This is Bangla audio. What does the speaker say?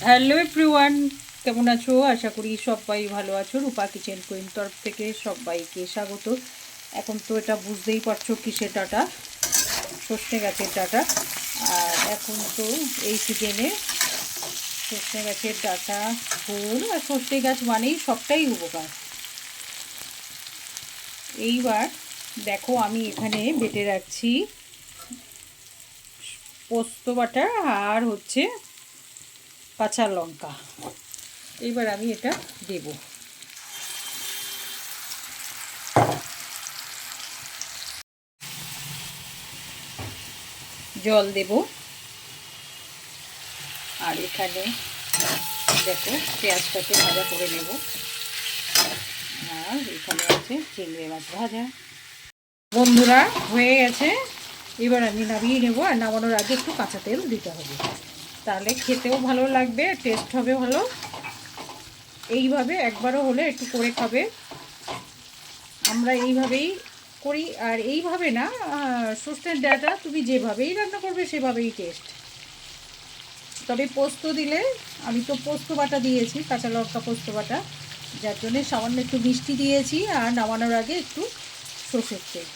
হ্যালো এভরিওয়ান, কেমন আছো? আশা করি সবাই ভালো আছো। রূপা কিচেন কুইন তরফ থেকে সবাইকে স্বাগত। এখন তো এটা বুঝতেই পারছো কিসের ডাটা, সর্ষে গাছের ডাটা। আর এখন তো এই সিজনে সর্ষে গাছের ডাটা, ফুল আর সর্ষে গাছ মানেই সবটাই উপকার। এইবার দেখো, আমি এখানে বেটে রাখছি পোস্ত বাটা আর হচ্ছে কাঁচা লঙ্কা। এইবার আমি এটা দেবো। জল দেব। আর এখানে দেখো, পেঁয়াজটাকে ভাজা করে নেব। আর এখানে আছে চিংড়ি মাছ ভাজা। বন্ধুরা, হয়ে গেছে। এবার আমি নামিয়ে নেব। আর নামানোর আগে একটু কাঁচা তেল দিতে হবে, তাহলে খেতেও ভালো লাগবে, টেস্ট হবে ভালো। এইভাবে একবারও হলে একটু করে খাবে। আমরা এইভাবেই করি। আর এইভাবে না, সর্ষের ডাঁটা তুমি যেভাবেই রান্না করবে সেভাবেই টেস্ট। তবে পোস্ত দিলে, আমি তো পোস্ত বাটা দিয়েছি, কাঁচা লঙ্কা পোস্ত বাটা, যার জন্যে সামান্য একটু মিষ্টি দিয়েছি। আর নামানোর আগে একটু সর্ষের তেল।